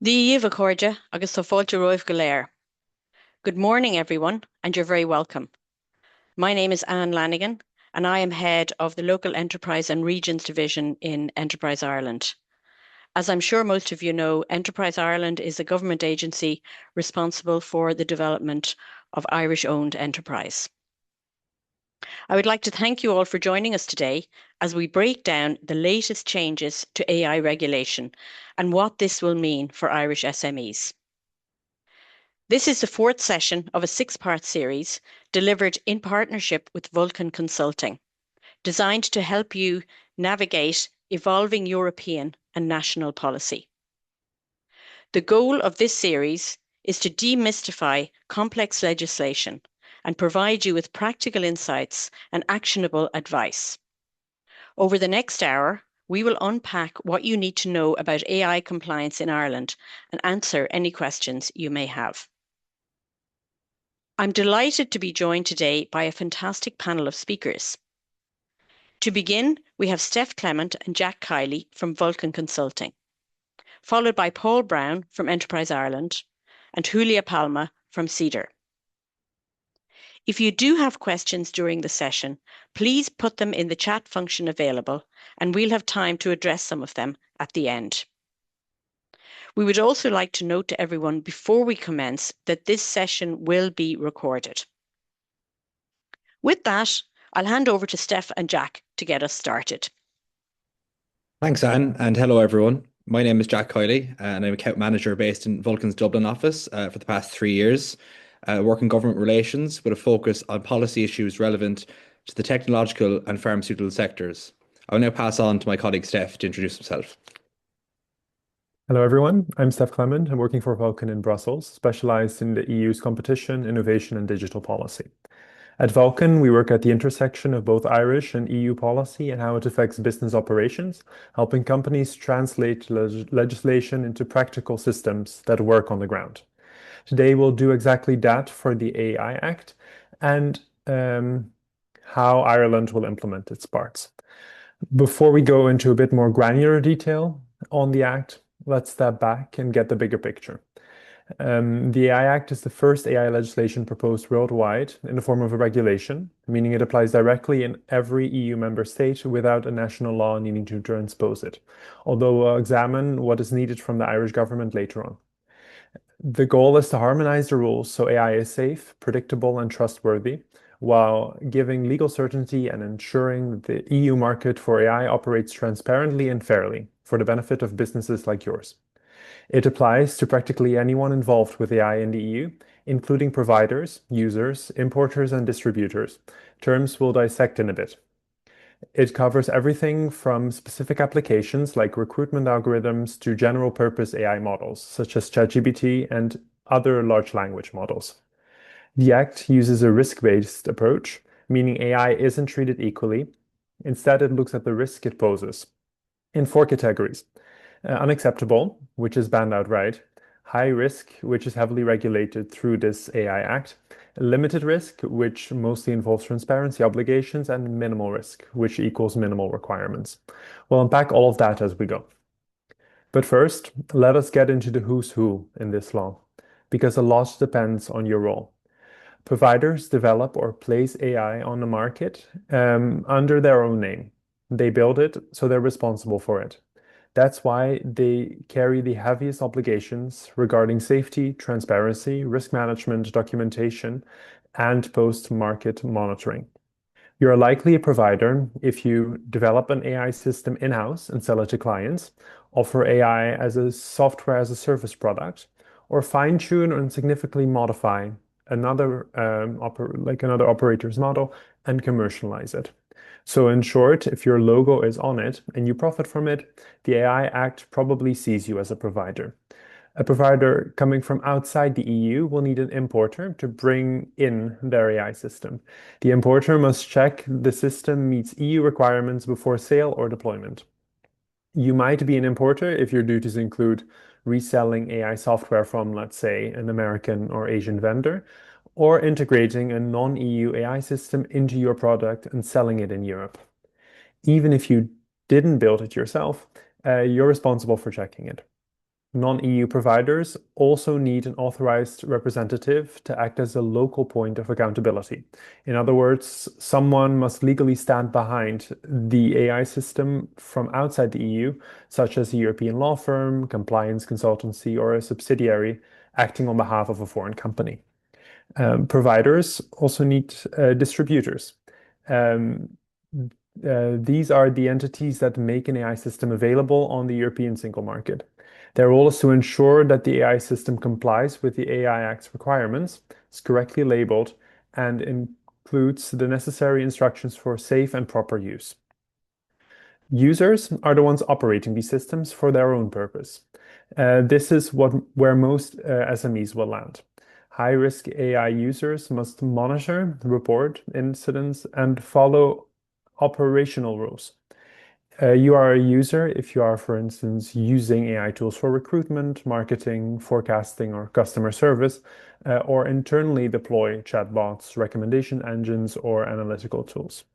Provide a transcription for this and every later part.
Díomh cóide agus tá fáilte roimh go léir. Good morning, everyone, and you're very welcome. My name is Anne Lanigan, and I am head of the Local Enterprise and Regions Division in Enterprise Ireland. As I'm sure most of you know, Enterprise Ireland is a government agency responsible for the development of Irish-owned enterprise. I would like to thank you all for joining us today as we break down the latest changes to AI regulation and what this will mean for Irish SMEs. This is the fourth session of a six-part series delivered in partnership with Vulcan Consulting, designed to help you navigate evolving European and national policy. The goal of this series is to demystify complex legislation and provide you with practical insights and actionable advice. Over the next hour, we will unpack what you need to know about AI compliance in Ireland and answer any questions you may have. I'm delighted to be joined today by a fantastic panel of speakers. To begin, we have Stef, Clement and Jack Kiely from Vulcan Consulting, followed by Paul Browne from Enterprise Ireland and Julia Palma from CeADAR. If you do have questions during the session, please put them in the chat function available and we'll have time to address some of them at the end. We would also like to note to everyone before we commence that this session will be recorded. With that, I'll hand over to Stef and Jack to get us started. Thanks, Anne, and hello, everyone. My name is Jack Kiely, and I'm account manager based in Vulcan's Dublin office for the past 3 years, working government relations with a focus on policy issues relevant to the technological and pharmaceutical sectors. I will now pass on to my colleague Stef to introduce himself. Hello, everyone. I'm Stef Clement. I'm working for Vulcan in Brussels, specialized in the EU's competition, innovation, and digital policy. At Vulcan, we work at the intersection of both Irish and EU policy and how it affects business operations, helping companies translate legislation into practical systems that work on the ground. Today, we'll do exactly that for the AI Act and how Ireland will implement its parts. Before we go into a bit more granular detail on the Act, let's step back and get the bigger picture. The AI Act is the first AI legislation proposed worldwide in the form of a regulation, meaning it applies directly in every EU member state without a national law needing to transpose it, although we'll examine what is needed from the Irish government later on. The goal is to harmonize the rules so AI is safe, predictable, and trustworthy, while giving legal certainty and ensuring that the EU market for AI operates transparently and fairly for the benefit of businesses like yours. It applies to practically anyone involved with AI in the EU, including providers, users, importers, and distributors. Terms we'll dissect in a bit. It covers everything from specific applications like recruitment algorithms to general purpose AI models, such as ChatGPT and other large language models. The Act uses a risk-based approach, meaning AI isn't treated equally. Instead, it looks at the risk it poses in 4 categories. Unacceptable, which is banned outright, high risk, which is heavily regulated through this AI Act, limited risk, which mostly involves transparency obligations, and minimal risk, which equals minimal requirements. We'll unpack all of that as we go. But first, let us get into the who's who in this law, because a lot depends on your role. Providers develop or place AI on the market under their own name. They build it, so they're responsible for it. That's why they carry the heaviest obligations regarding safety, transparency, risk management, documentation, and post-market monitoring. You're likely a provider if you develop an AI system in-house and sell it to clients, offer AI as a software as a service product, or fine-tune and significantly modify another operator's model and commercialize it. So in short, if your logo is on it and you profit from it, the AI Act probably sees you as a provider. A provider coming from outside the EU will need an importer to bring in their AI system. The importer must check the system meets EU requirements before sale or deployment. You might be an importer if your duties include reselling AI software from, let's say, an American or Asian vendor, or integrating a non-EU AI system into your product and selling it in Europe. Even if you didn't build it yourself, you're responsible for checking it. Non-EU providers also need an authorized representative to act as a local point of accountability. In other words, someone must legally stand behind the AI system from outside the EU, such as a European law firm, compliance consultancy, or a subsidiary acting on behalf of a foreign company. Providers also need distributors. These are the entities that make an AI system available on the European single market. Their role is to ensure that the AI system complies with the AI Act's requirements, is correctly labeled, and includes the necessary instructions for safe and proper use. Users are the ones operating these systems for their own purpose. This is where most SMEs will land. High-risk AI users must monitor, report incidents, and follow operational rules. You are a user if you are, for instance, using AI tools for recruitment, marketing, forecasting, or customer service, or internally deploy chatbots, recommendation engines, or analytical tools.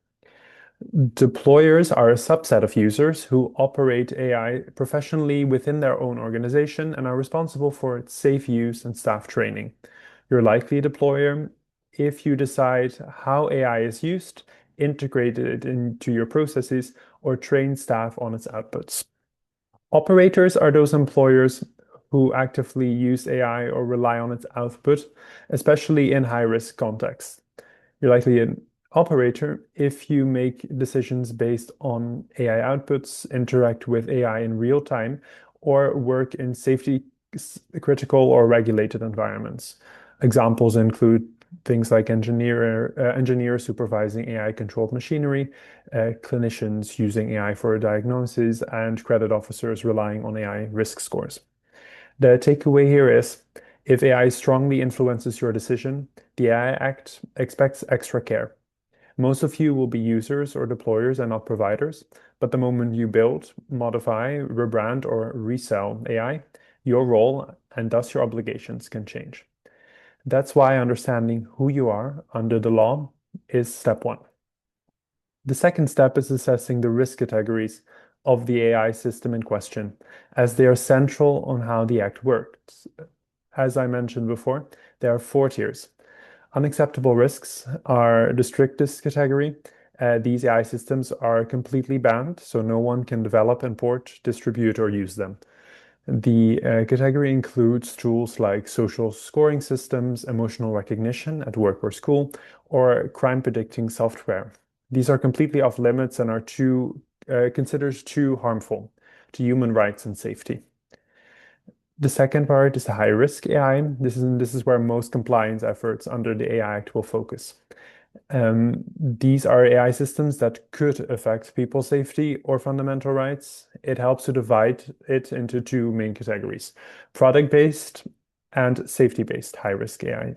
Deployers are a subset of users who operate AI professionally within their own organization and are responsible for its safe use and staff training. You're likely a deployer if you decide how AI is used, integrate it into your processes, or train staff on its outputs. Operators are those employers who actively use AI or rely on its output, especially in high-risk contexts. You're likely an operator if you make decisions based on AI outputs, interact with AI in real time, or work in safety critical or regulated environments. Examples include things like engineers supervising AI-controlled machinery, clinicians using AI for diagnosis, and credit officers relying on AI risk scores. The takeaway here is, if AI strongly influences your decision, the AI Act expects extra care. Most of you will be users or deployers and not providers, but the moment you build, modify, rebrand, or resell AI, your role and thus your obligations can change. That's why understanding who you are under the law is step one. The second step is assessing the risk categories of the AI system in question, as they are central on how the Act works. As I mentioned before, there are 4 tiers. Unacceptable risks are the strictest category. These AI systems are completely banned, so no one can develop, import, distribute, or use them. The category includes tools like social scoring systems, emotional recognition at work or school, or crime predicting software. These are completely off limits and are considered too harmful to human rights and safety. The second part is the high-risk AI. This is where most compliance efforts under the AI Act will focus. These are AI systems that could affect people's safety or fundamental rights. It helps to divide it into 2 main categories: product-based and safety-based high-risk AI.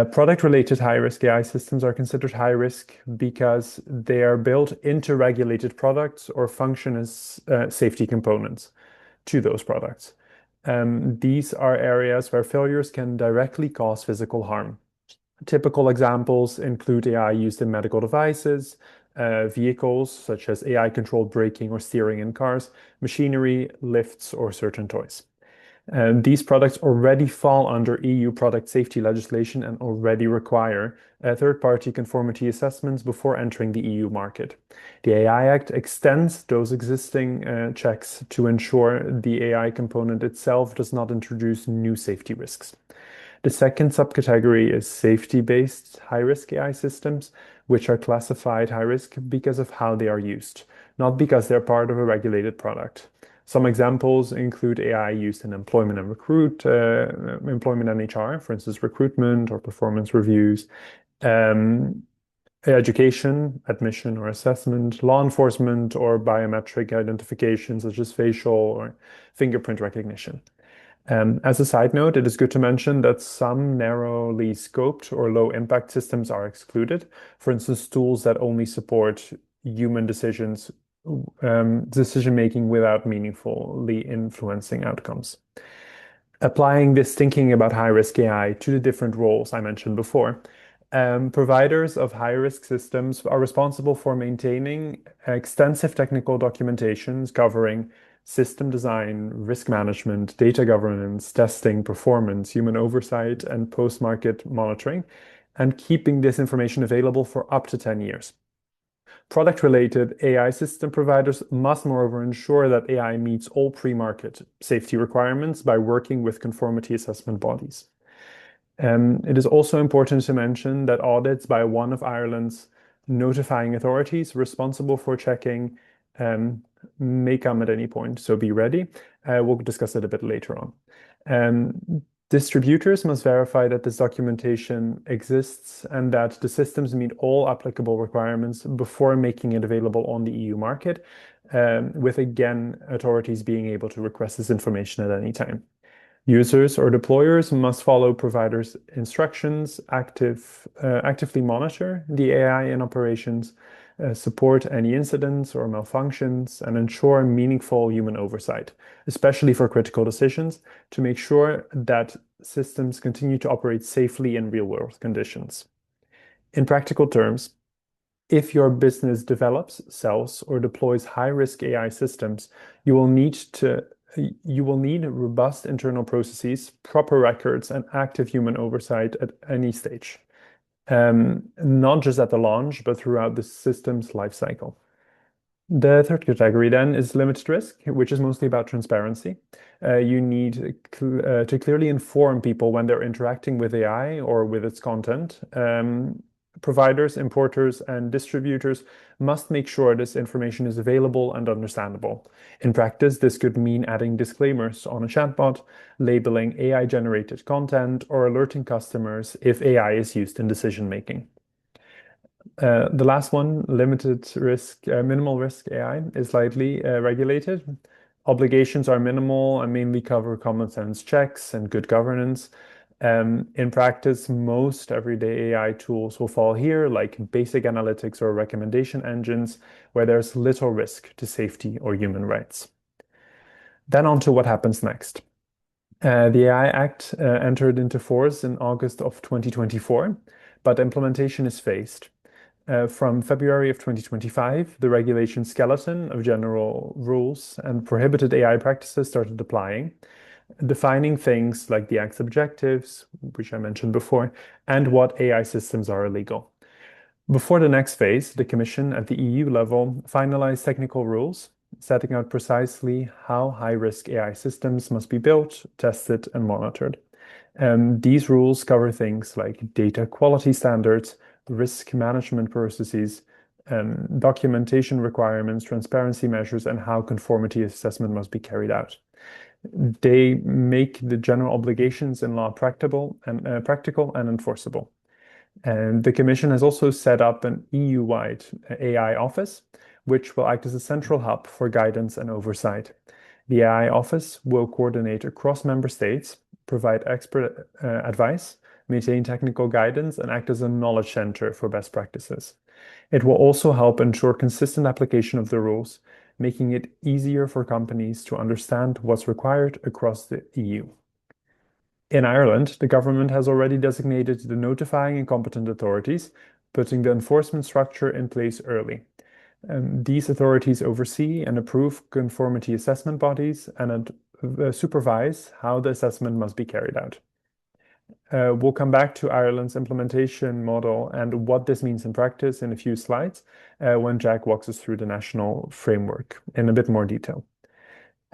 Product-related high-risk AI systems are considered high-risk because they are built into regulated products or function as safety components to those products. These are areas where failures can directly cause physical harm. Typical examples include AI used in medical devices, vehicles such as AI-controlled braking or steering in cars, machinery, lifts, or certain toys. These products already fall under EU product safety legislation and already require third-party conformity assessments before entering the EU market. The AI Act extends those existing checks to ensure the AI component itself does not introduce new safety risks. The second subcategory is safety-based high-risk AI systems, which are classified high-risk because of how they are used, not because they're part of a regulated product. Some examples include AI used in employment and employment and HR, for instance, recruitment or performance reviews, education, admission or assessment, law enforcement, or biometric identification, such as facial or fingerprint recognition. As a side note, it is good to mention that some narrowly scoped or low impact systems are excluded. For instance, tools that only support human decision-making without meaningfully influencing outcomes. Applying this thinking about high-risk AI to the different roles I mentioned before, providers of high-risk systems are responsible for maintaining extensive technical documentations covering system design, risk management, data governance, testing, performance, human oversight, and post-market monitoring, and keeping this information available for up to 10 years. Product-related AI system providers must, moreover, ensure that AI meets all pre-market safety requirements by working with conformity assessment bodies. It is also important to mention that audits by one of Ireland's notifying authorities responsible for checking may come at any point, so be ready. We'll discuss it a bit later on. Distributors must verify that this documentation exists and that the systems meet all applicable requirements before making it available on the EU market, with again authorities being able to request this information at any time. Users or deployers must follow providers' instructions, actively monitor the AI in operations, support any incidents or malfunctions, and ensure meaningful human oversight, especially for critical decisions, to make sure that systems continue to operate safely in real-world conditions. In practical terms, if your business develops, sells, or deploys high-risk AI systems, you will need robust internal processes, proper records, and active human oversight at any stage, not just at the launch, but throughout the system's lifecycle. The third category then is limited risk, which is mostly about transparency. You need to clearly inform people when they're interacting with AI or with its content. Providers, importers, and distributors must make sure this information is available and understandable. In practice, this could mean adding disclaimers on a chatbot, labeling AI-generated content, or alerting customers if AI is used in decision-making. The last one, limited risk, minimal risk AI, is lightly regulated. Obligations are minimal and mainly cover common sense checks and good governance. In practice, most everyday AI tools will fall here, like basic analytics or recommendation engines, where there's little risk to safety or human rights. Then on to what happens next. The AI Act entered into force in August of 2024, but implementation is phased. From February of 2025, the regulation skeleton of general rules and prohibited AI practices started applying, defining things like the Act's objectives, which I mentioned before, and what AI systems are illegal. Before the next phase, the Commission at the EU level finalized technical rules, setting out precisely how high-risk AI systems must be built, tested, and monitored. These rules cover things like data quality standards, risk management processes, documentation requirements, transparency measures, and how conformity assessment must be carried out. They make the general obligations in law practical and enforceable. And the Commission has also set up an EU-wide AI office, which will act as a central hub for guidance and oversight. The AI office will coordinate across member states, provide expert advice, maintain technical guidance, and act as a knowledge center for best practices. It will also help ensure consistent application of the rules, making it easier for companies to understand what's required across the EU. In Ireland, the government has already designated the notifying and competent authorities, putting the enforcement structure in place early. These authorities oversee and approve conformity assessment bodies and supervise how the assessment must be carried out. We'll come back to Ireland's implementation model and what this means in practice in a few slides when Jack walks us through the national framework in a bit more detail.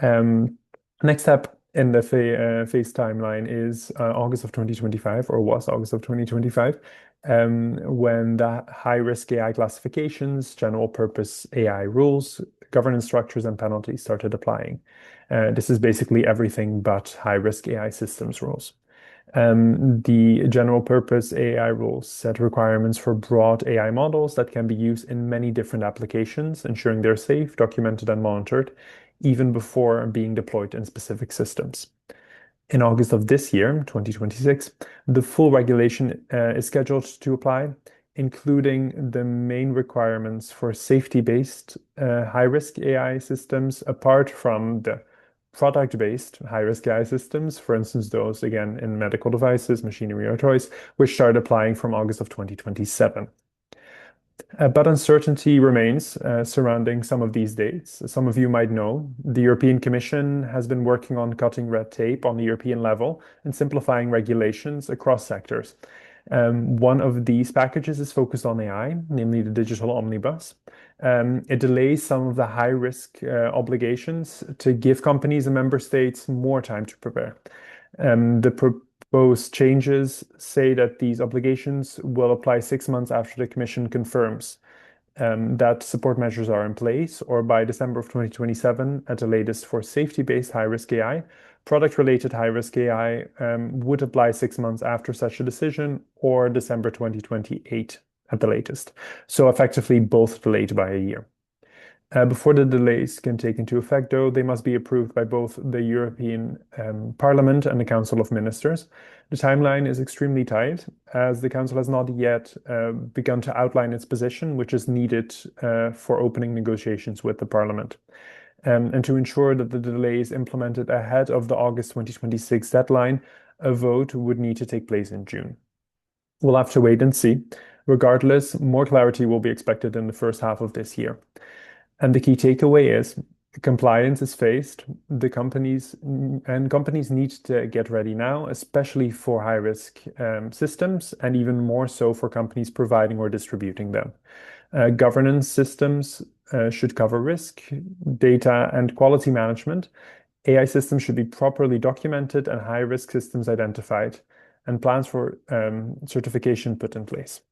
Next step in the phase timeline is August of 2025, or was August of 2025, when the high-risk AI classifications, general purpose AI rules, governance structures, and penalties started applying. This is basically everything but high-risk AI systems rules. The general purpose AI rules set requirements for broad AI models that can be used in many different applications, ensuring they're safe, documented, and monitored, even before being deployed in specific systems. In August of this year, 2026, the full regulation is scheduled to apply, including the main requirements for safety-based high-risk AI systems, apart from the product-based high-risk AI systems, for instance, those, again, in medical devices, machinery, or toys, which start applying from August of 2027. But uncertainty remains surrounding some of these dates. Some of you might know the European Commission has been working on cutting red tape on the European level and simplifying regulations across sectors. One of these packages is focused on AI, namely the Digital Omnibus. It delays some of the high-risk obligations to give companies and member states more time to prepare. The proposed changes say that these obligations will apply 6 months after the Commission confirms that support measures are in place, or by December of 2027 at the latest for safety-based high-risk AI. Product-related high-risk AI would apply 6 months after such a decision, or December 2028 at the latest. So effectively both delayed by a year. Before the delays can take into effect, though, they must be approved by both the European Parliament and the Council of Ministers. The timeline is extremely tight, as the Council has not yet begun to outline its position, which is needed for opening negotiations with the Parliament. And to ensure that the delay is implemented ahead of the August 2026 deadline, a vote would need to take place in June. We'll have to wait and see. Regardless, more clarity will be expected in the first half of this year. And the key takeaway is compliance is phased. Companies need to get ready now, especially for high-risk systems, and even more so for companies providing or distributing them. Governance systems should cover risk, data, and quality management. AI systems should be properly documented and high-risk systems identified, and plans for certification put in place.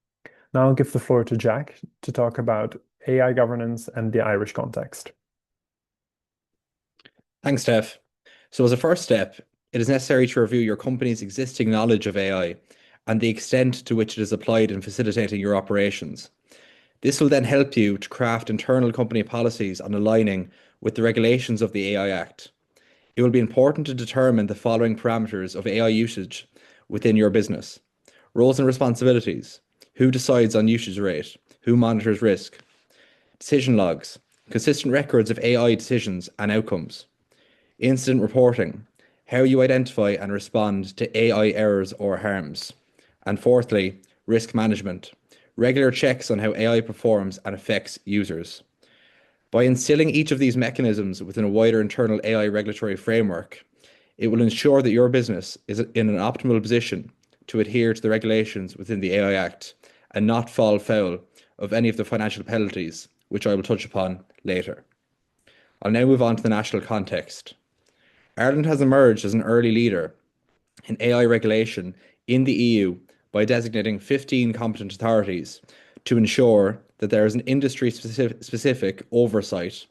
Now I'll give the floor to Jack to talk about AI governance and the Irish context. Thanks, Stef. So as a first step, it is necessary to review your company's existing knowledge of AI and the extent to which it is applied in facilitating your operations. This will then help you to craft internal company policies on aligning with the regulations of the AI Act. It will be important to determine the following parameters of AI usage within your business: roles and responsibilities, who decides on usage rate, who monitors risk, decision logs, consistent records of AI decisions and outcomes, incident reporting, how you identify and respond to AI errors or harms, and fourthly, risk management, regular checks on how AI performs and affects users. By instilling each of these mechanisms within a wider internal AI regulatory framework, it will ensure that your business is in an optimal position to adhere to the regulations within the AI Act and not fall foul of any of the financial penalties, which I will touch upon later. I'll now move on to the national context. Ireland has emerged as an early leader in AI regulation in the EU by designating 15 competent authorities to ensure that there is an industry-specific oversight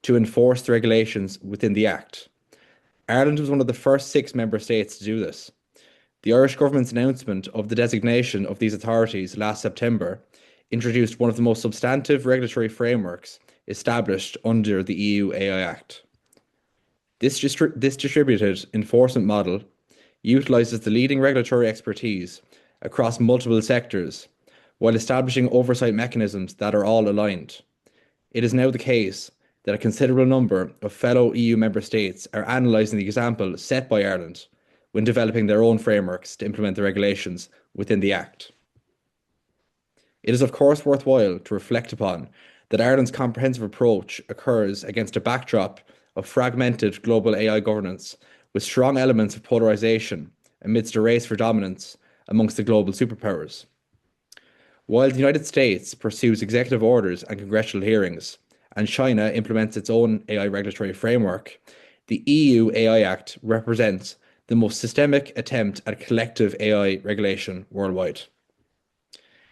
to enforce the regulations within the Act. Ireland was one of the first 6 member states to do this. The Irish government's announcement of the designation of these authorities last September introduced one of the most substantive regulatory frameworks established under the EU AI Act. This distributed enforcement model utilises the leading regulatory expertise across multiple sectors while establishing oversight mechanisms that are all aligned. It is now the case that a considerable number of fellow EU member states are analysing the example set by Ireland when developing their own frameworks to implement the regulations within the Act. It is of course worthwhile to reflect upon that Ireland's comprehensive approach occurs against a backdrop of fragmented global AI governance with strong elements of polarisation amidst a race for dominance amongst the global superpowers. While the United States pursues executive orders and congressional hearings, and China implements its own AI regulatory framework, the EU AI Act represents the most systemic attempt at collective AI regulation worldwide.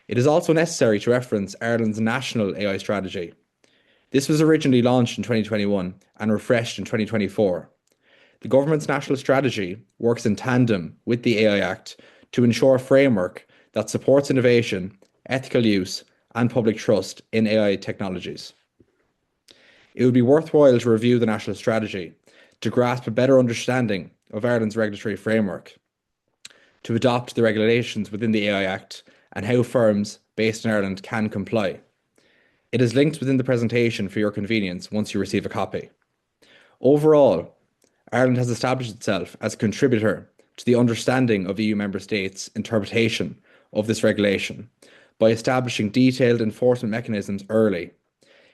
It is also necessary to reference Ireland's national AI strategy. This was originally launched in 2021 and refreshed in 2024. The government's national strategy works in tandem with the AI Act to ensure a framework that supports innovation, ethical use, and public trust in AI technologies. It would be worthwhile to review the national strategy to grasp a better understanding of Ireland's regulatory framework, to adopt the regulations within the AI Act, and how firms based in Ireland can comply. It is linked within the presentation for your convenience once you receive a copy. Overall, Ireland has established itself as a contributor to the understanding of EU member states' interpretation of this regulation by establishing detailed enforcement mechanisms early.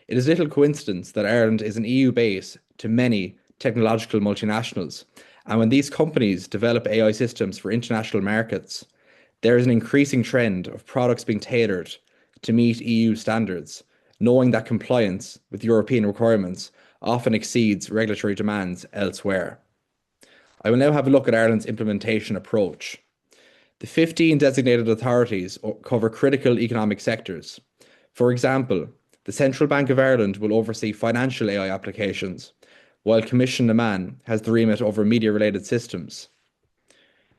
It is little coincidence that Ireland is an EU base to many technological multinationals, and when these companies develop AI systems for international markets, there is an increasing trend of products being tailored to meet EU standards, knowing that compliance with European requirements often exceeds regulatory demands elsewhere. I will now have a look at Ireland's implementation approach. The 15 designated authorities cover critical economic sectors. For example, the Central Bank of Ireland will oversee financial AI applications, while Commission Naman has the remit over media-related systems.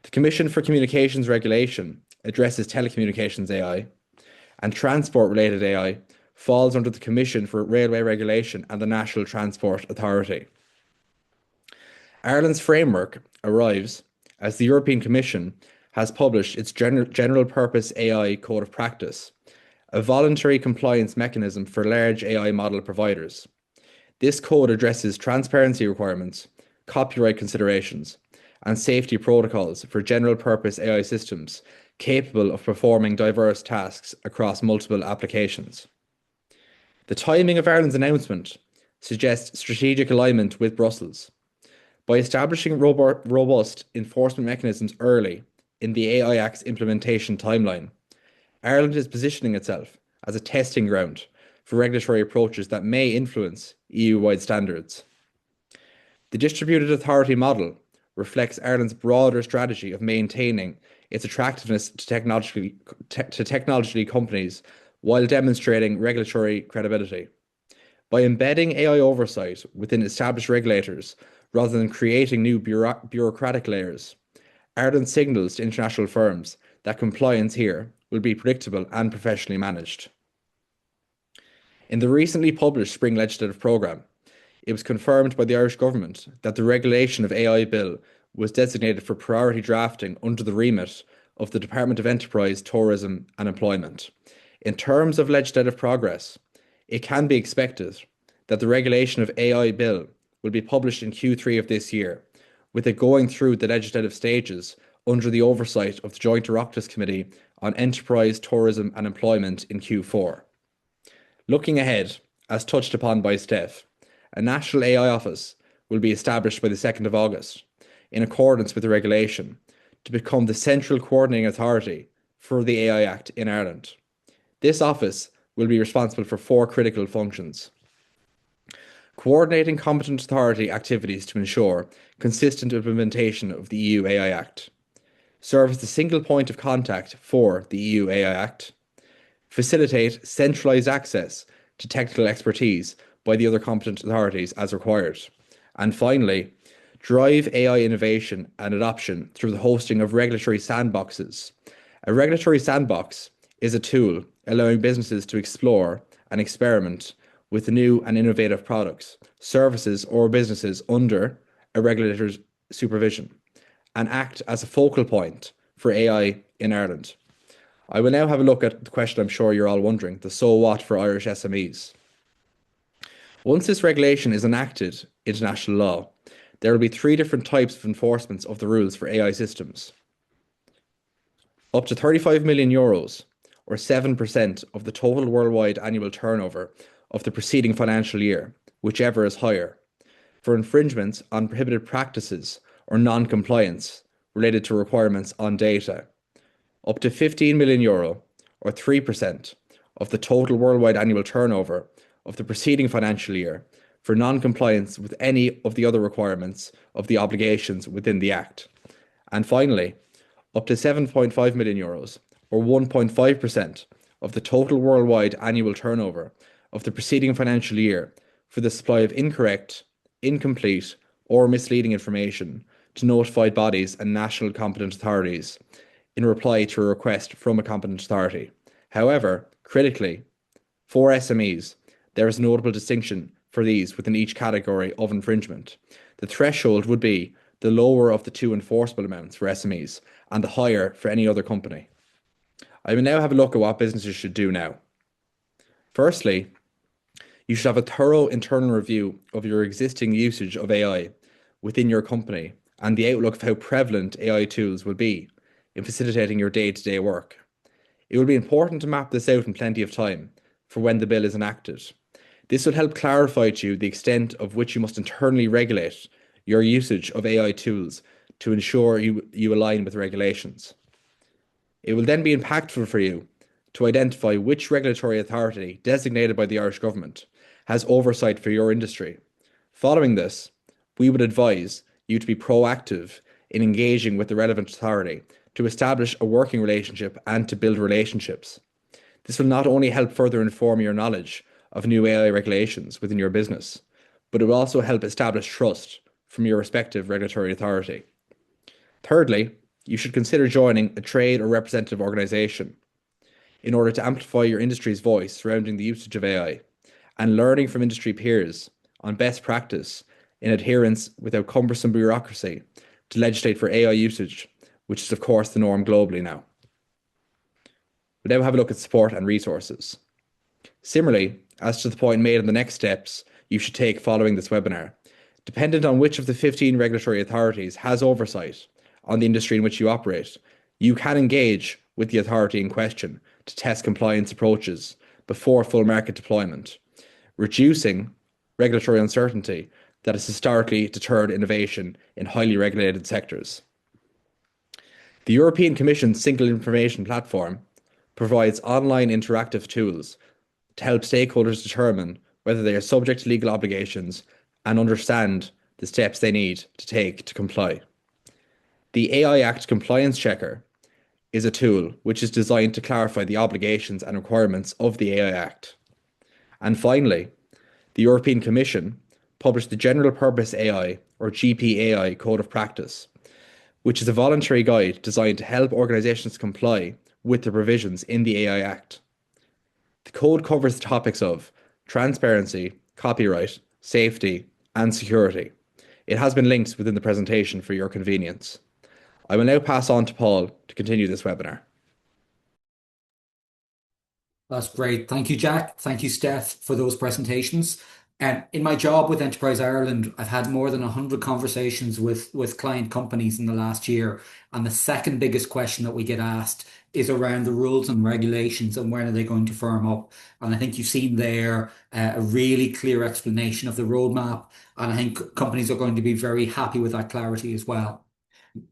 The Commission for Communications Regulation addresses telecommunications AI, and transport-related AI falls under the Commission for Railway Regulation and the National Transport Authority. Ireland's framework arrives as the European Commission has published its General Purpose AI Code of Practice, a voluntary compliance mechanism for large AI model providers. This code addresses transparency requirements, copyright considerations, and safety protocols for general purpose AI systems capable of performing diverse tasks across multiple applications. The timing of Ireland's announcement suggests strategic alignment with Brussels. By establishing robust enforcement mechanisms early in the AI Act's implementation timeline, Ireland is positioning itself as a testing ground for regulatory approaches that may influence EU-wide standards. The distributed authority model reflects Ireland's broader strategy of maintaining its attractiveness to technology companies while demonstrating regulatory credibility. By embedding AI oversight within established regulators rather than creating new bureaucratic layers, Ireland signals to international firms that compliance here will be predictable and professionally managed. In the recently published Spring Legislative Programme, it was confirmed by the Irish Government that the regulation of AI Bill was designated for priority drafting under the remit of the Department of Enterprise, Tourism and Employment. In terms of legislative progress, it can be expected that the regulation of AI Bill will be published in Q3 of this year, with it going through the legislative stages under the oversight of the Joint Oireachtas Committee on Enterprise, Tourism and Employment in Q4. Looking ahead, as touched upon by Stef, a national AI office will be established by the 2nd of August, in accordance with the regulation, to become the central coordinating authority for the AI Act in Ireland. This office will be responsible for 4 critical functions: coordinating competent authority activities to ensure consistent implementation of the EU AI Act, serve as the single point of contact for the EU AI Act, facilitate centralised access to technical expertise by the other competent authorities as required, and finally, drive AI innovation and adoption through the hosting of regulatory sandboxes. A regulatory sandbox is a tool allowing businesses to explore and experiment with new and innovative products, services, or businesses under a regulator's supervision, and act as a focal point for AI in Ireland. I will now have a look at the question I'm sure you're all wondering, the so what for Irish SMEs. Once this regulation is enacted into national law, there will be 3 different types of enforcements of the rules for AI systems. Up to €35 million, or 7% of the total worldwide annual turnover of the preceding financial year, whichever is higher, for infringements on prohibited practices or non-compliance related to requirements on data. Up to €15 million, or 3% of the total worldwide annual turnover of the preceding financial year for non-compliance with any of the other requirements of the obligations within the Act. And finally, up to €7.5 million, or 1.5% of the total worldwide annual turnover of the preceding financial year for the supply of incorrect, incomplete, or misleading information to notified bodies and national competent authorities in reply to a request from a competent authority. However, critically, for SMEs, there is a notable distinction for these within each category of infringement. The threshold would be the lower of the 2 enforceable amounts for SMEs and the higher for any other company. I will now have a look at what businesses should do now. Firstly, you should have a thorough internal review of your existing usage of AI within your company and the outlook of how prevalent AI tools will be in facilitating your day-to-day work. It will be important to map this out in plenty of time for when the bill is enacted. This will help clarify to you the extent of which you must internally regulate your usage of AI tools to ensure you align with regulations. It will then be impactful for you to identify which regulatory authority designated by the Irish government has oversight for your industry. Following this, we would advise you to be proactive in engaging with the relevant authority to establish a working relationship and to build relationships. This will not only help further inform your knowledge of new AI regulations within your business, but it will also help establish trust from your respective regulatory authority. Thirdly, you should consider joining a trade or representative organisation in order to amplify your industry's voice surrounding the usage of AI and learning from industry peers on best practice in adherence without cumbersome bureaucracy to legislate for AI usage, which is of course the norm globally now. We now have a look at support and resources. Similarly, as to the point made in the next steps you should take following this webinar, dependent on which of the 15 regulatory authorities has oversight on the industry in which you operate, you can engage with the authority in question to test compliance approaches before full market deployment, reducing regulatory uncertainty that has historically deterred innovation in highly regulated sectors. The European Commission's Single Information Platform provides online interactive tools to help stakeholders determine whether they are subject to legal obligations and understand the steps they need to take to comply. The AI Act Compliance Checker is a tool which is designed to clarify the obligations and requirements of the AI Act. And finally, the European Commission published the General Purpose AI or GPAI Code of Practice, which is a voluntary guide designed to help organisations comply with the provisions in the AI Act. The code covers the topics of transparency, copyright, safety, and security. It has been linked within the presentation for your convenience. I will now pass on to Paul to continue this webinar. That's great. Thank you, Jack. Thank you, Stef, for those presentations. In my job with Enterprise Ireland, I've had more than 100 conversations with client companies in the last year. And the second biggest question that we get asked is around the rules and regulations and when are they going to firm up. And I think you've seen there a really clear explanation of the roadmap. And I think companies are going to be very happy with that clarity as well.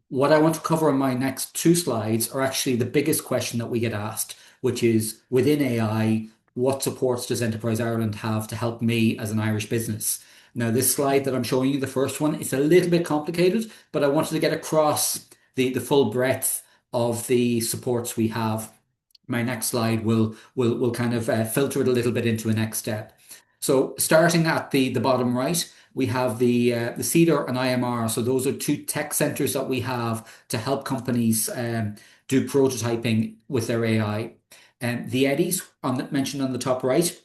What I want to cover in my next two slides are actually the biggest question that we get asked, which is within AI, what supports does Enterprise Ireland have to help me as an Irish business? Now, this slide that I'm showing you, the first one, it's a little bit complicated, but I wanted to get across the full breadth of the supports we have. My next slide will kind of filter it a little bit into a next step. So starting at the bottom right, we have the CeADAR and IMR. So those are two tech centers that we have to help companies do prototyping with their AI. And the eddies mentioned on the top right,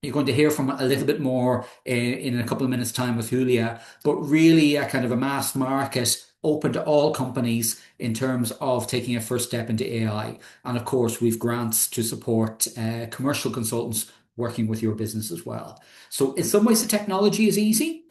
you're going to hear from a little bit more in a couple of minutes' time with Julia, but really a kind of a mass market open to all companies in terms of taking a first step into AI. And of course, we've grants to support commercial consultants working with your business as well. So in some ways, the technology is easy.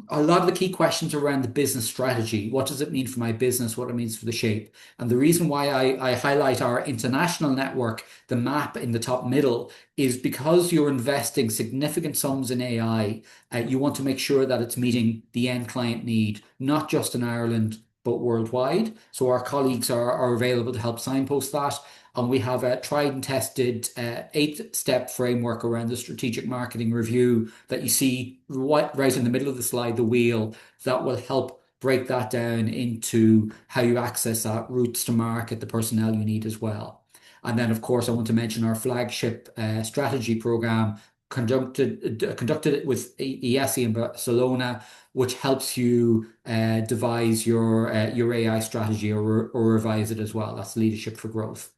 A lot of the key questions around the business strategy. What does it mean for my business? What it means for the shape? And the reason why I highlight our international network, the map in the top middle, is because you're investing significant sums in AI. You want to make sure that it's meeting the end client need, not just in Ireland, but worldwide. So our colleagues are available to help signpost that. And we have a tried and tested 8-step framework around the strategic marketing review that you see right in the middle of the slide, the wheel, that will help break that down into how you access that, routes to market, the personnel you need as well. And then, of course, I want to mention our flagship strategy program conducted with ESE in Barcelona, which helps you devise your AI strategy or revise it as well. That's Leadership for Growth.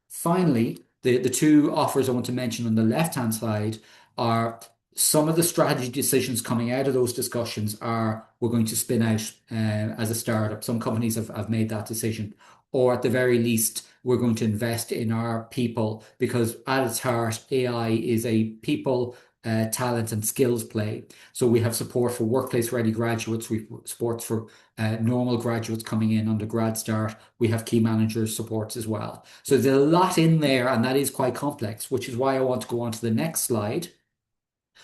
Finally, the two offers I want to mention on the left-hand side are some of the strategy decisions coming out of those discussions are we're going to spin out as a startup. Some companies have made that decision. Or at the very least, we're going to invest in our people because at its heart, AI is a people talent and skills play. So we have support for workplace ready graduates, we have support for normal graduates coming in under grad start. We have key managers supports as well. So there's a lot in there, and that is quite complex, which is why I want to go on to the next slide,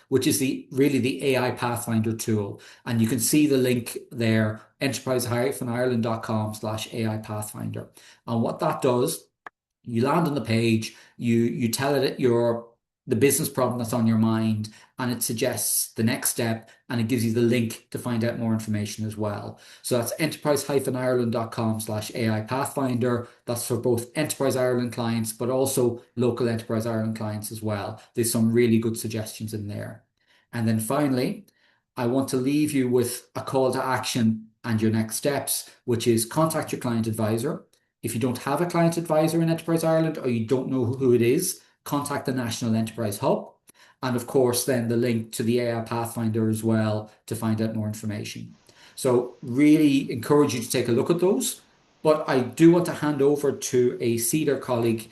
which is really the AI Pathfinder tool. And you can see the link there, enterprise-ireland.com/AI Pathfinder. And what that does, you land on the page, you tell it the business problem that's on your mind, and it suggests the next step, and it gives you the link to find out more information as well. So that's enterprise-ireland.com/AI Pathfinder. That's for both Enterprise Ireland clients, but also local Enterprise Ireland clients as well. There's some really good suggestions in there. And then finally, I want to leave you with a call to action and your next steps, which is contact your client advisor. If you don't have a client advisor in Enterprise Ireland, or you don't know who it is, contact the National Enterprise Hub. And of course, then the link to the AI Pathfinder as well to find out more information. So really encourage you to take a look at those. But I do want to hand over to a CeADAR colleague,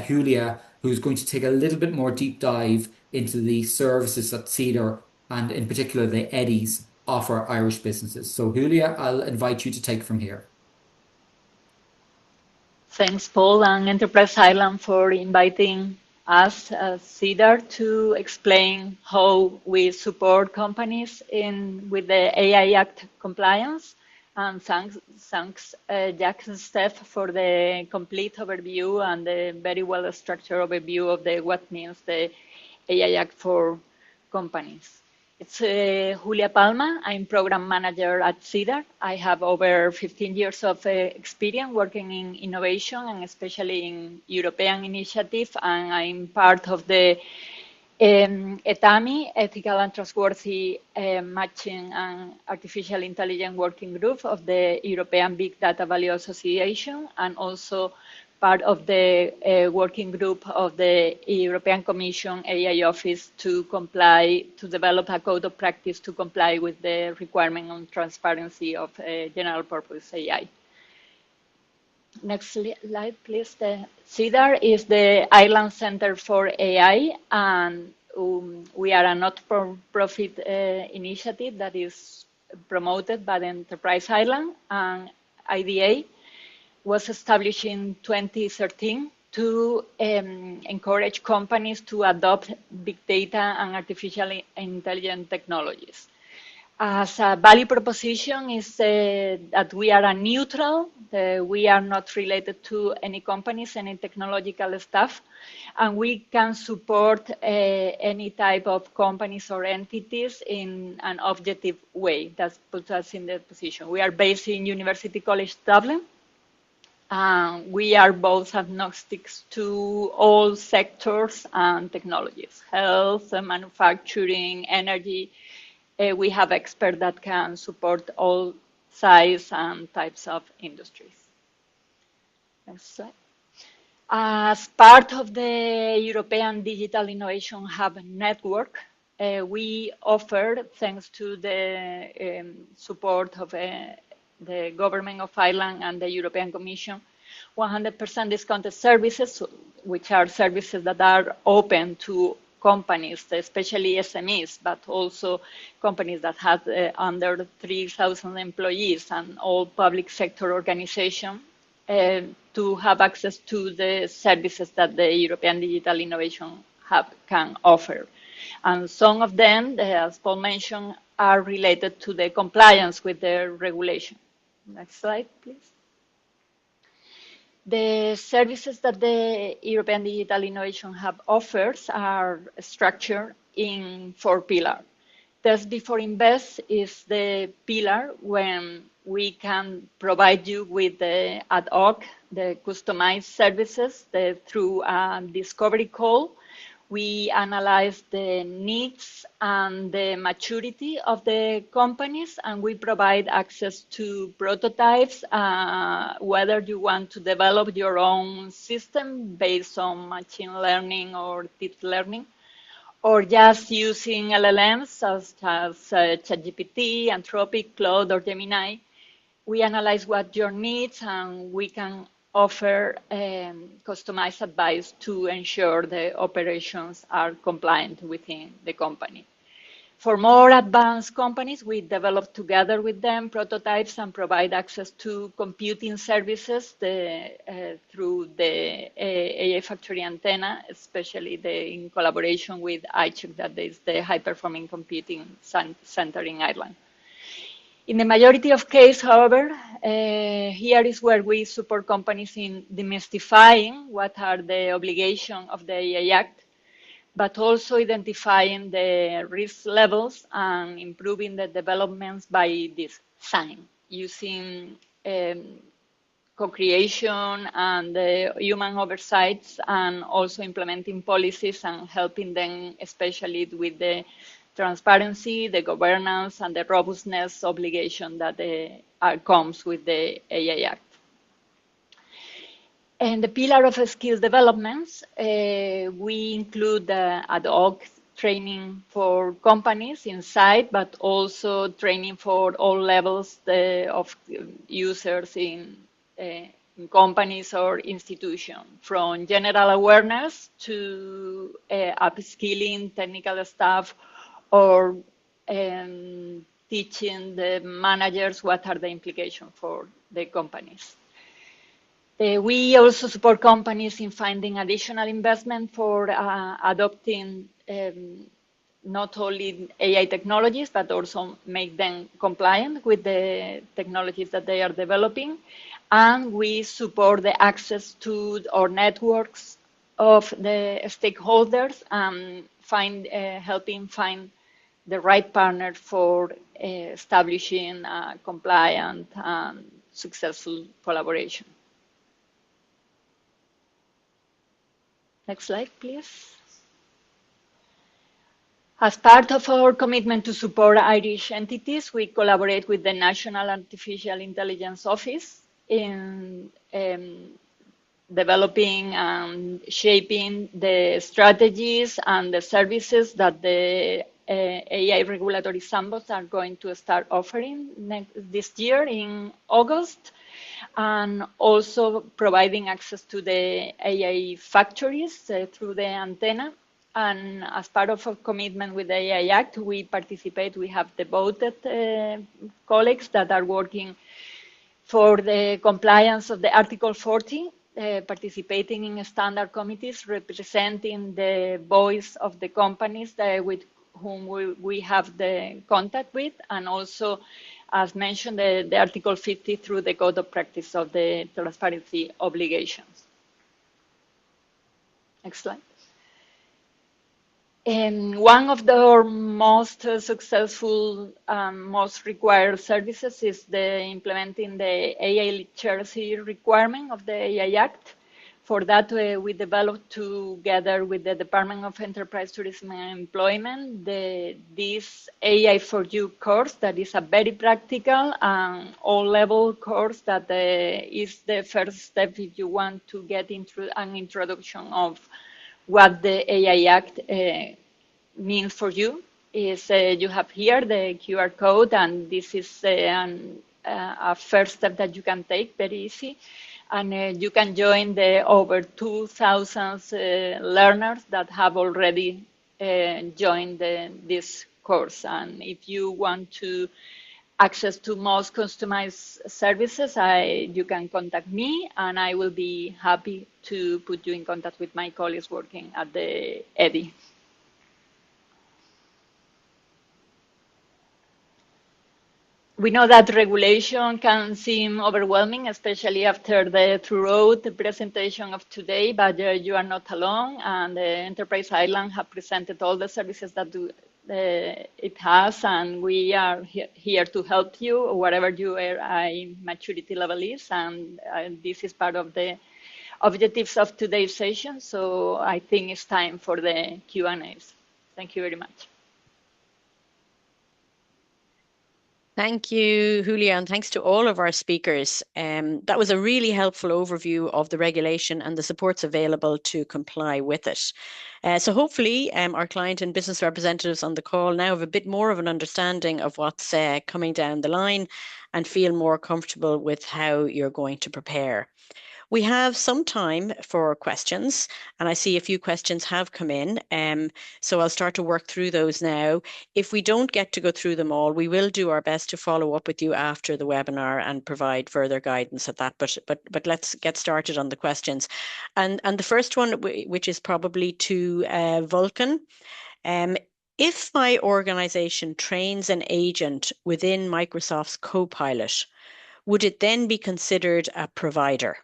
Julia, who's going to take a little bit more deep dive into the services that CeADAR, and in particular the EDIs, offer Irish businesses. So Julia, I'll invite you to take from here. Thanks, Paul and Enterprise Ireland, for inviting us as CeADAR to explain how we support companies with the AI Act compliance. And thanks Jack and Stef, for the complete overview and the very well-structured overview of what means the AI Act for companies. It's Julia Palma. I'm program manager at CeADAR. I have over 15 years of experience working in innovation, and especially in European initiative. And I'm part of the ETAMI, Ethical and Trustworthy Matching and Artificial Intelligence Working Group of the European Big Data Value Association, and also part of the working group of the European Commission AI Office to develop a code of practice to comply with the requirement on transparency of general purpose AI. Next slide, please. The CeADAR is the Ireland Centre for AI, and we are a not-for-profit initiative that is promoted by the Enterprise Ireland, and IDA was established in 2013 to encourage companies to adopt big data and artificial intelligence technologies. As a value proposition is that we are a neutral, we are not related to any companies, any technological staff, and we can support any type of companies or entities in an objective way. That puts us in the position. We are based in University College Dublin. We are both agnostics to all sectors and technologies, health, manufacturing, energy. We have experts that can support all size and types of industries. Next slide. As part of the European Digital Innovation Hub network, we offer, thanks to the support of the Government of Ireland and the European Commission, 100% discounted services, which are services that are open to companies, especially SMEs, but also companies that have under 3,000 employees and all public sector organizations to have access to the services that the European Digital Innovation Hub can offer. And some of them, as Paul mentioned, are related to the compliance with the regulation. Next slide, please. The services that the European Digital Innovation Hub offers are structured in 4 pillars. Test Before Invest is the pillar when we can provide you with the ad hoc, the customized services through a discovery call. We analyze the needs and the maturity of the companies, and we provide access to prototypes, whether you want to develop your own system based on machine learning or deep learning, or just using LLMs such as ChatGPT, Anthropic, Claude, or Gemini. We analyze what your needs, and we can offer customized advice to ensure the operations are compliant within the company. For more advanced companies, we develop together with them prototypes and provide access to computing services through the AI Factory antenna, especially in collaboration with iCheck, that is the high-performing computing center in Ireland. In the majority of cases, however, here is where we support companies in demystifying what are the obligations of the AI Act, but also identifying the risk levels and improving the developments by design, using co-creation and human oversights, and also implementing policies and helping them, especially with the transparency, the governance, and the robustness obligation that comes with the AI Act. And the pillar of skills developments, we include ad hoc training for companies inside, but also training for all levels of users in companies or institutions, from general awareness to upskilling technical staff, or teaching the managers what are the implications for the companies. We also support companies in finding additional investment for adopting not only AI technologies, but also make them compliant with the technologies that they are developing. And we support the access to our networks of the stakeholders and helping find the right partner for establishing compliant and successful collaboration. Next slide, please. As part of our commitment to support Irish entities, we collaborate with the National Artificial Intelligence Office in developing and shaping the strategies and the services that the AI regulatory sandbox are going to start offering this year in August, and also providing access to the AI factories through the antenna. And as part of our commitment with the AI Act, we have devoted colleagues that are working for the compliance of the Article 40, participating in standard committees, representing the voice of the companies with whom we have the contact with, and also, as mentioned, the Article 50 through the Code of Practice of the transparency obligations. Next slide. And one of the most successful, most required services is implementing the AI literacy requirement of the AI Act. For that, we developed together with the Department of Enterprise, Tourism and Employment this AI for You course that is a very practical and all-level course that is the first step if you want to get into an introduction of what the AI Act means for you. You have here the QR code, and this is a first step that you can take, very easy. And you can join the over 2,000 learners that have already joined this course. And if you want to access to most customized services, you can contact me, and I will be happy to put you in contact with my colleagues working at the EDI. We know that regulation can seem overwhelming, especially after the thorough presentation of today, but you are not alone, and Enterprise Ireland have presented all the services that it has, and we are here to help you, whatever your maturity level is, and this is part of the objectives of today's session, so I think it's time for the Q&As. Thank you very much. Thank you, Julia, and thanks to all of our speakers. That was a really helpful overview of the regulation and the supports available to comply with it. So hopefully our client and business representatives on the call now have a bit more of an understanding of what's coming down the line and feel more comfortable with how you're going to prepare. We have some time for questions, and I see a few questions have come in. So I'll start to work through those now. If we don't get to go through them all, we will do our best to follow up with you after the webinar and provide further guidance at that. But let's get started on the questions. And the first one, which is probably to Vulcan. If my organization trains an agent within Microsoft's Copilot, would it then be considered a provider?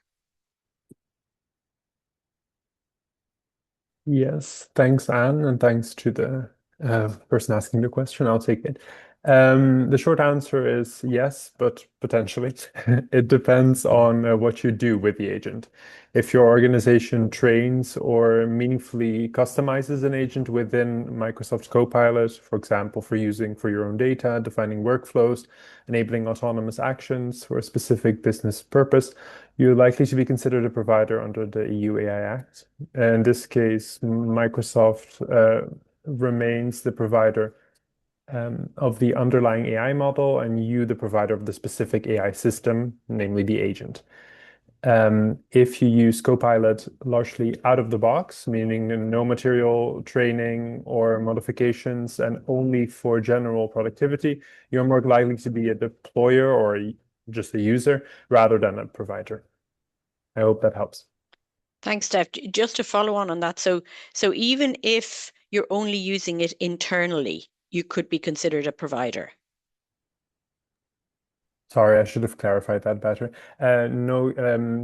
Yes, thanks, Anne, and thanks to the person asking the question. I'll take it. The short answer is yes, but potentially. It depends on what you do with the agent. If your organization trains or meaningfully customizes an agent within Microsoft Copilot, for example, for using for your own data, defining workflows, enabling autonomous actions for a specific business purpose, you're likely to be considered a provider under the EU AI Act. In this case, Microsoft remains the provider of the underlying AI model, and you the provider of the specific AI system, namely the agent. If you use Copilot largely out of the box, meaning no material training or modifications and only for general productivity, you're more likely to be a deployer or just a user rather than a provider. I hope that helps. Thanks, Steph. Just to follow on that, so even if you're only using it internally, you could be considered a provider. Sorry, I should have clarified that better. No,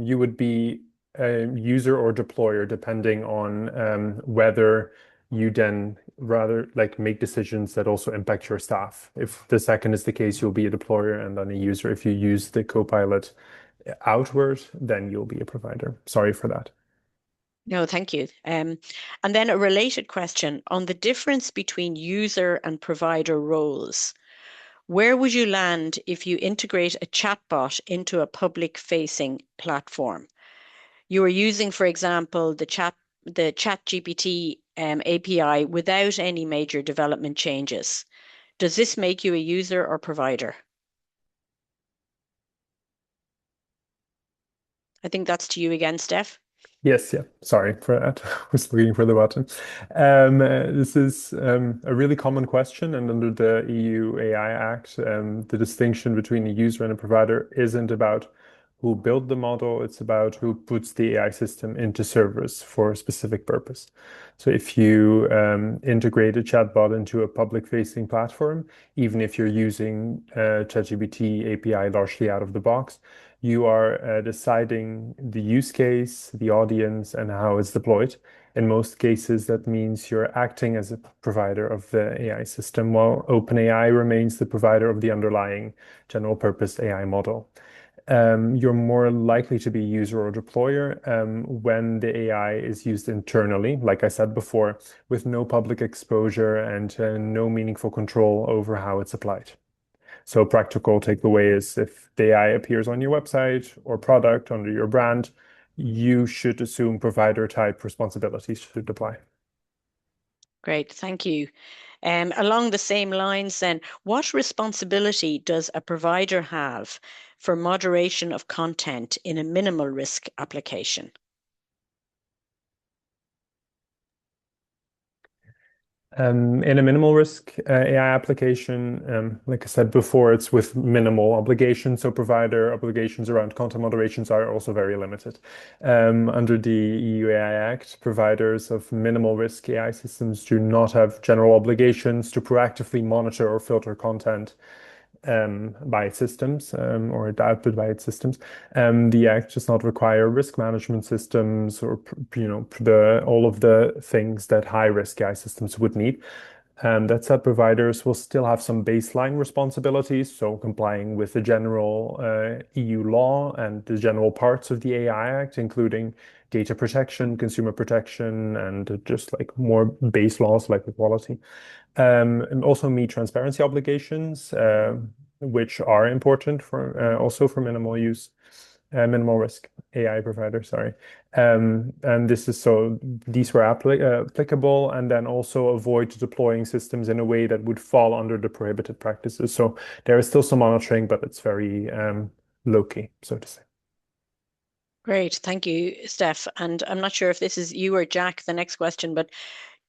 you would be a user or deployer depending on whether you then rather like make decisions that also impact your staff. If the second is the case, you'll be a deployer and then a user. If you use the Copilot outward, then you'll be a provider. Sorry for that. No, thank you. And then a related question on the difference between user and provider roles. Where would you land if you integrate a chatbot into a public-facing platform? You are using, for example, the ChatGPT API without any major development changes. Does this make you a user or provider? I think that's to you again, Steph. Yes, yeah. Sorry for that. I was looking for the button. This is a really common question, and under the EU AI Act, the distinction between a user and a provider isn't about who built the model, it's about who puts the AI system into service for a specific purpose. So if you integrate a chatbot into a public-facing platform, even if you're using ChatGPT API largely out of the box, you are deciding the use case, the audience, and how it's deployed. In most cases, that means you're acting as a provider of the AI system, while OpenAI remains the provider of the underlying general purpose AI model. You're more likely to be user or deployer when the AI is used internally, like I said before, with no public exposure and no meaningful control over how it's applied. So practical takeaway is if the AI appears on your website or product under your brand, you should assume provider type responsibilities should apply. Great, thank you. Along the same lines then, what responsibility does a provider have for moderation of content in a minimal risk application? In a minimal risk AI application, like I said before, it's with minimal obligations. So provider obligations around content moderations are also very limited. Under the EU AI Act, providers of minimal risk AI systems do not have general obligations to proactively monitor or filter content by its systems or output by its systems. The Act does not require risk management systems or all of the things that high risk AI systems would need. That said, providers will still have some baseline responsibilities, so complying with the general EU law and the general parts of the AI Act, including data protection, consumer protection, and just like more base laws like equality. And also meet transparency obligations, which are important for also for minimal risk AI provider, sorry. And this is so these were applicable, and then also avoid deploying systems in a way that would fall under the prohibited practices. So there is still some monitoring, but it's very low-key, so to say. Great, thank you, Stef. And I'm not sure if this is you or Jack, the next question, but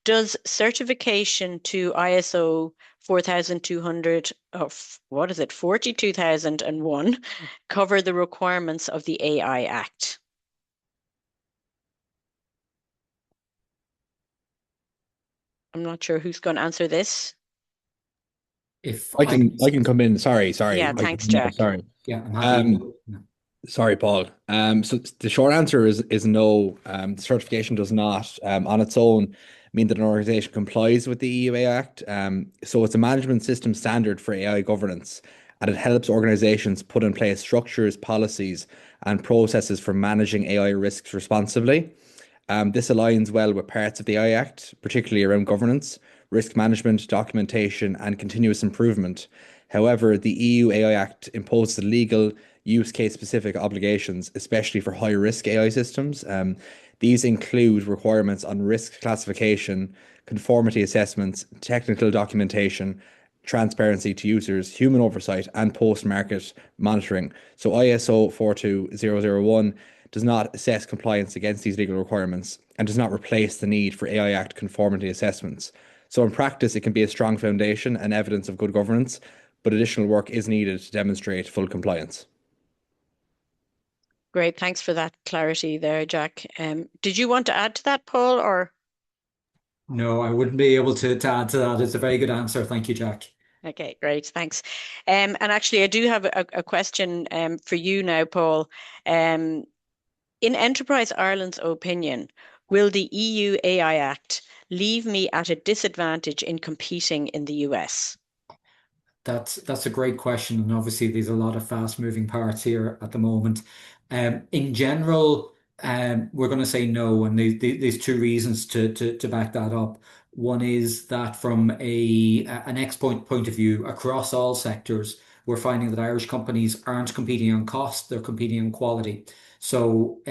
does certification to ISO 4200, or what is it, 42001, cover the requirements of the AI Act? I'm not sure who's going to answer this. If I can come in. Sorry. Yeah, thanks, Jack. Sorry. Yeah, I'm happy. Sorry, Paul. So the short answer is no. The certification does not, on its own, mean that an organization complies with the EU AI Act. So it's a management system standard for AI governance, and it helps organizations put in place structures, policies, and processes for managing AI risks responsibly. This aligns well with parts of the AI Act, particularly around governance, risk management, documentation, and continuous improvement. However, the EU AI Act imposes legal use case specific obligations, especially for high risk AI systems. These include requirements on risk classification, conformity assessments, technical documentation, transparency to users, human oversight, and post market monitoring. So ISO 42001 does not assess compliance against these legal requirements and does not replace the need for AI Act conformity assessments. So, in practice, it can be a strong foundation and evidence of good governance, but additional work is needed to demonstrate full compliance. Great, thanks for that clarity there, Jack. Did you want to add to that, Paul, or? No, I wouldn't be able to add to that. It's a very good answer. Thank you, Jack. Okay, great, thanks. And actually, I do have a question for you now, Paul. In Enterprise Ireland's opinion, will the EU AI Act leave me at a disadvantage in competing in the US? That's a great question, and obviously there's a lot of fast-moving parts here at the moment. In general, we're going to say no, and there's two reasons to back that up. One is that from an point of view, across all sectors, we're finding that Irish companies aren't competing on cost; they're competing on quality. So,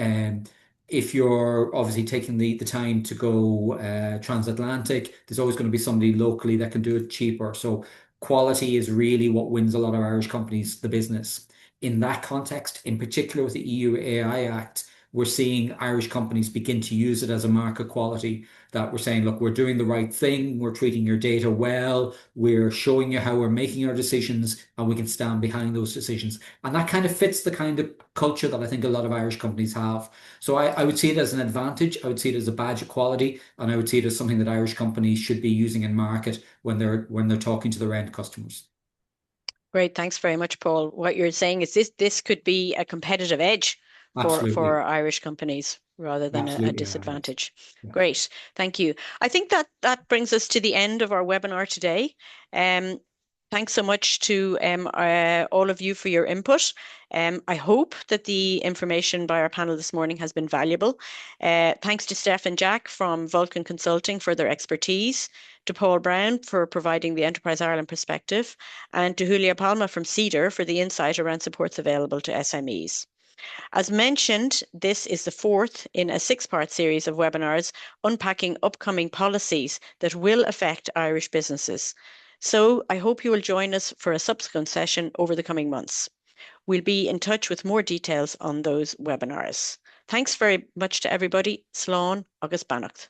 if you're obviously taking the time to go transatlantic, there's always going to be somebody locally that can do it cheaper. So quality is really what wins a lot of Irish companies the business. In that context, in particular with the EU AI Act, we're seeing Irish companies begin to use it as a mark of quality, that we're saying, look, we're doing the right thing, we're treating your data well, we're showing you how we're making our decisions, and we can stand behind those decisions. And that kind of fits the kind of culture that I think a lot of Irish companies have. So I would see it as an advantage. I would see it as a badge of quality, and I would see it as something that Irish companies should be using in market when they're talking to their end customers. Great, thanks very much, Paul. What you're saying is this could be a competitive edge for Irish companies rather than a disadvantage. Yeah. Great, thank you. I think that brings us to the end of our webinar today. Thanks so much to all of you for your input. I hope that the information by our panel this morning has been valuable. Thanks to Stef and Jack from Vulcan Consulting for their expertise, to Paul Browne for providing the Enterprise Ireland perspective, and to Julia Palma from CeADAR for the insight around supports available to SMEs. As mentioned, this is the fourth in a six-part series of webinars unpacking upcoming policies that will affect Irish businesses. So I hope you will join us for a subsequent session over the coming months. We'll be in touch with more details on those webinars. Thanks very much to everybody. Slán agus beannacht.